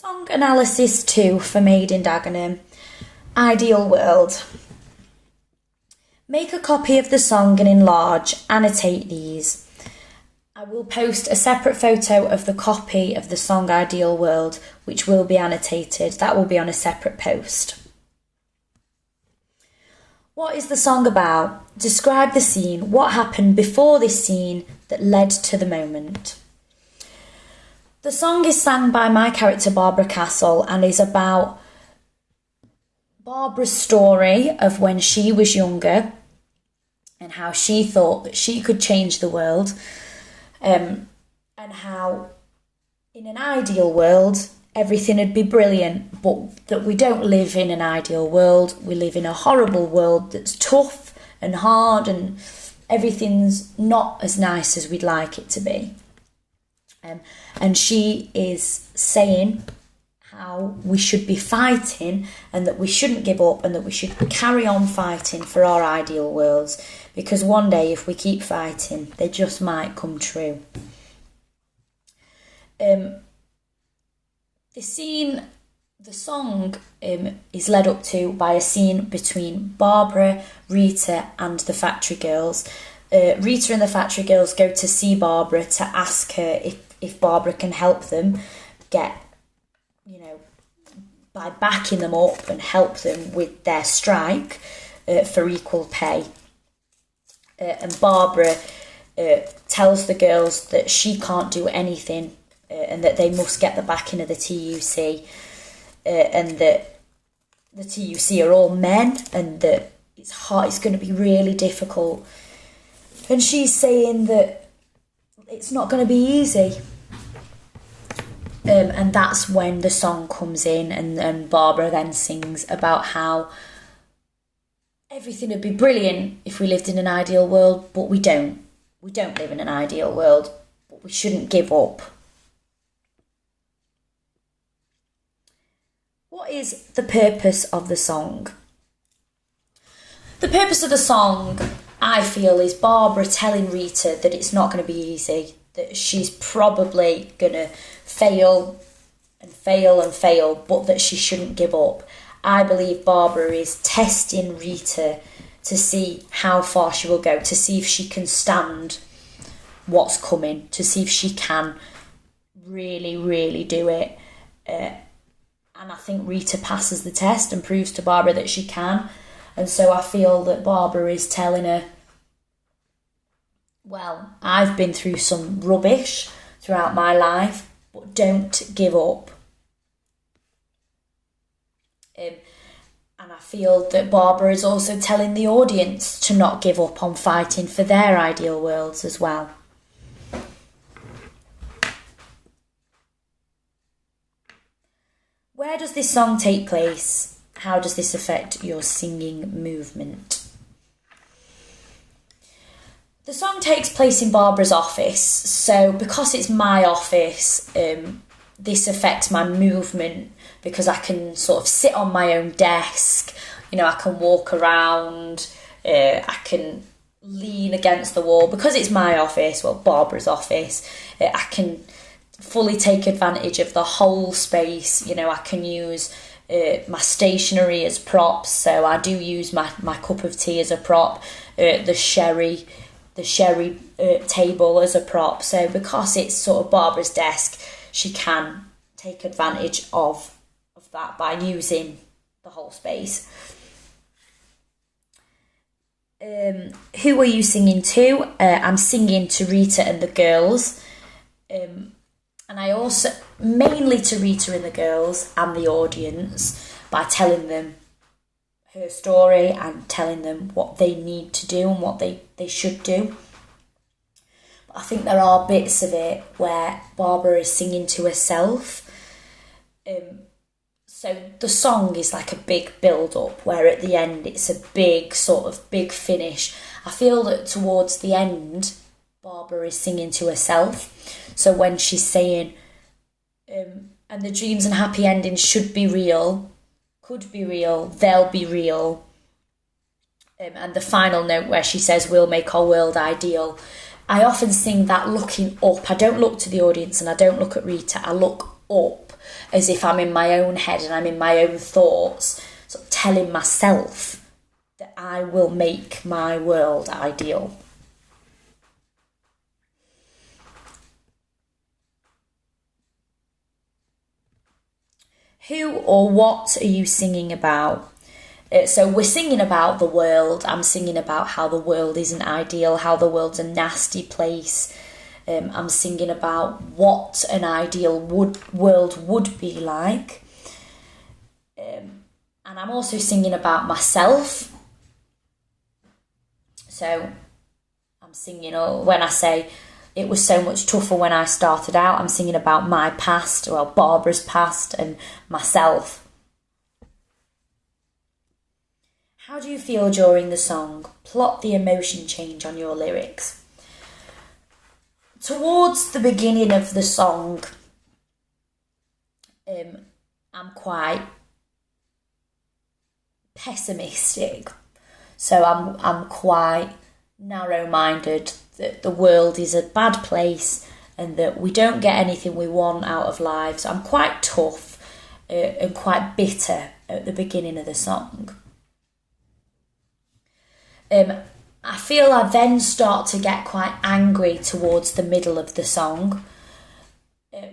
Song analysis 2 for Made in Dagenham. Ideal world. Make a copy of the song and enlarge, annotate these. I will post a separate photo of the copy of the song Ideal World, which will be annotated. That will be on a separate post. What is the song about? Describe the scene. What happened before this scene that led to the moment? The song is sang by my character Barbara Castle and is about Barbara's story of when she was younger and how she thought that she could change the world, and how in an ideal world everything would be brilliant, but that we don't live in an ideal world. We live in a horrible world that's tough and hard and everything's not as nice as we'd like it to be. And she is saying how we should be fighting and that we shouldn't give up and that we should carry on fighting for our ideal worlds, because one day if we keep fighting they just might come true. The song is led up to by a scene between Barbara, Rita and the factory girls. Rita and the factory girls go to see Barbara to ask her if Barbara can help them get, by backing them up and help them with their strike for equal pay. And Barbara tells the girls that she can't do anything and that they must get the backing of the TUC, and that the TUC are all men and that it's hard, it's going to be really difficult. And she's saying that it's not going to be easy. And that's when the song comes in, and Barbara then sings about how everything would be brilliant if we lived in an ideal world, but we don't. We don't live in an ideal world, but we shouldn't give up. What is the purpose of the song? The purpose of the song, I feel, is Barbara telling Rita that it's not going to be easy, that she's probably going to fail and fail and fail, but that she shouldn't give up. I believe Barbara is testing Rita to see how far she will go, to see if she can stand what's coming, to see if she can really, really do it. And I think Rita passes the test and proves to Barbara that she can. And so I feel that Barbara is telling her, well, I've been through some rubbish throughout my life, but don't give up. And I feel that Barbara is also telling the audience to not give up on fighting for their ideal worlds as well. Where does this song take place? How does this affect your singing movement? The song takes place in Barbara's office, so because it's my office, this affects my movement because I can sort of sit on my own desk, I can walk around, I can lean against the wall. Because it's my office, Barbara's office, I can fully take advantage of the whole space. I can use my stationery as props, so I do use my cup of tea as a prop, the sherry table as a prop. So because it's sort of Barbara's desk, she can take advantage of that by using the whole space. Who are you singing to? I'm singing to Rita and the girls, and I also mainly to Rita and the girls and the audience by telling them her story and telling them what they need to do and what they should do. But I think there are bits of it where Barbara is singing to herself. So the song is like a big build-up, where at the end it's a big finish. I feel that towards the end, Barbara is singing to herself. So when she's saying, and the dreams and happy endings should be real, could be real, they'll be real. And the final note where she says, we'll make our world ideal. I often sing that looking up. I don't look to the audience and I don't look at Rita. I look up as if I'm in my own head and I'm in my own thoughts, sort of telling myself that I will make my world ideal. Who or what are you singing about? So we're singing about the world. I'm singing about how the world isn't ideal, how the world's a nasty place. I'm singing about what an ideal world would be like. And I'm also singing about myself. So I'm singing, when I say it was so much tougher when I started out, I'm singing about my past, well, Barbara's past and myself. How do you feel during the song? Plot the emotion change on your lyrics. Towards the beginning of the song, I'm quite pessimistic. So I'm quite narrow-minded, that the world is a bad place and that we don't get anything we want out of life. So I'm quite tough and quite bitter at the beginning of the song. I feel I then start to get quite angry towards the middle of the song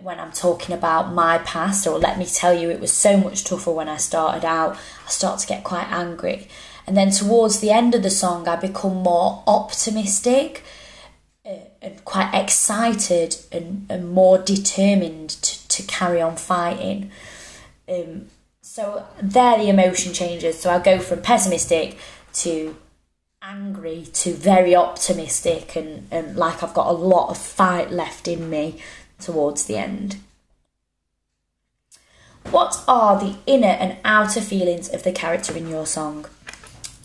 when I'm talking about my past, or let me tell you, it was so much tougher when I started out. I start to get quite angry. And then towards the end of the song, I become more optimistic and quite excited and more determined to carry on fighting. So there the emotion changes. So I go from pessimistic to angry to very optimistic and like I've got a lot of fight left in me towards the end. What are the inner and outer feelings of the character in your song?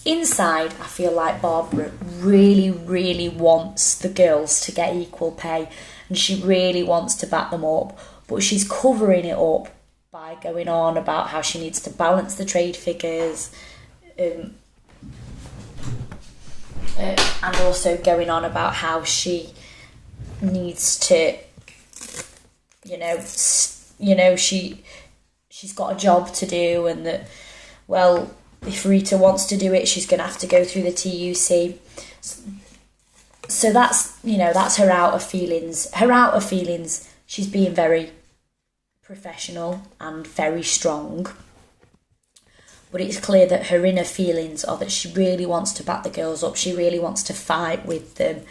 Inside, I feel like Barbara really, really wants the girls to get equal pay and she really wants to back them up, but she's covering it up by going on about how she needs to balance the trade figures and also going on about how she needs to, she's got a job to do and that, well, if Rita wants to do it, she's going to have to go through the TUC. So that's her outer feelings. Her outer feelings, she's being very professional and very strong. But it's clear that her inner feelings are that she really wants to back the girls up. She really wants to fight with them.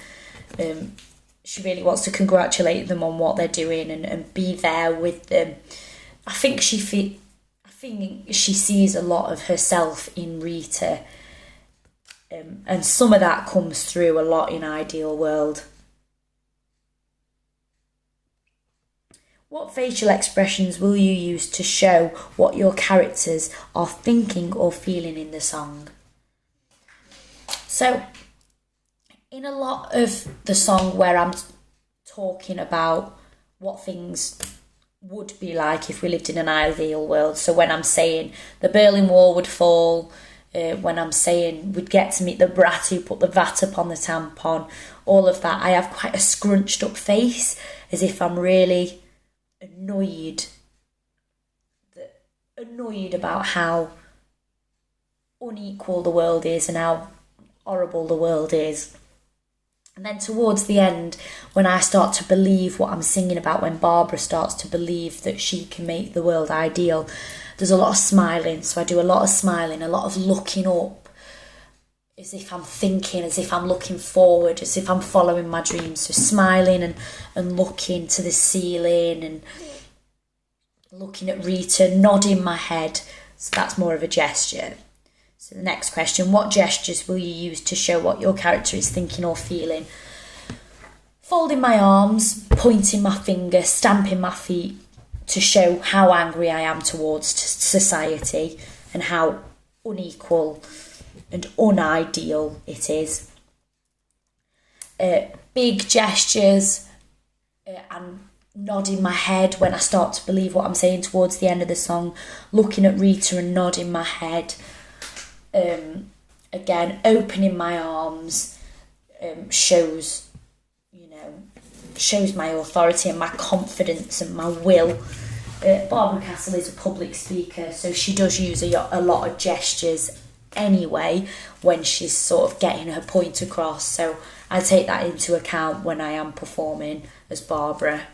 She really wants to congratulate them on what they're doing and be there with them. I think she sees a lot of herself in Rita, and some of that comes through a lot in Ideal World. What facial expressions will you use to show what your characters are thinking or feeling in the song? So, in a lot of the song where I'm talking about what things would be like if we lived in an ideal world, so when I'm saying the Berlin Wall would fall, when I'm saying we'd get to meet the brat who put the vat upon the tampon, all of that, I have quite a scrunched up face as if I'm really annoyed about how unequal the world is and how horrible the world is. And then towards the end, when I start to believe what I'm singing about, when Barbara starts to believe that she can make the world ideal, there's a lot of smiling. So I do a lot of smiling, a lot of looking up, as if I'm thinking, as if I'm looking forward, as if I'm following my dreams. So smiling and looking to the ceiling and looking at Rita, nodding my head. So that's more of a gesture. So the next question, what gestures will you use to show what your character is thinking or feeling? Folding my arms, pointing my finger, stamping my feet to show how angry I am towards society and how unequal and unideal it is. Big gestures and nodding my head when I start to believe what I'm saying towards the end of the song, looking at Rita and nodding my head. Again, opening my arms shows my authority and my confidence and my will Barbara Castle is a public speaker, so she does use a lot of gestures anyway when she's sort of getting her point across. So I take that into account when I am performing as Barbara.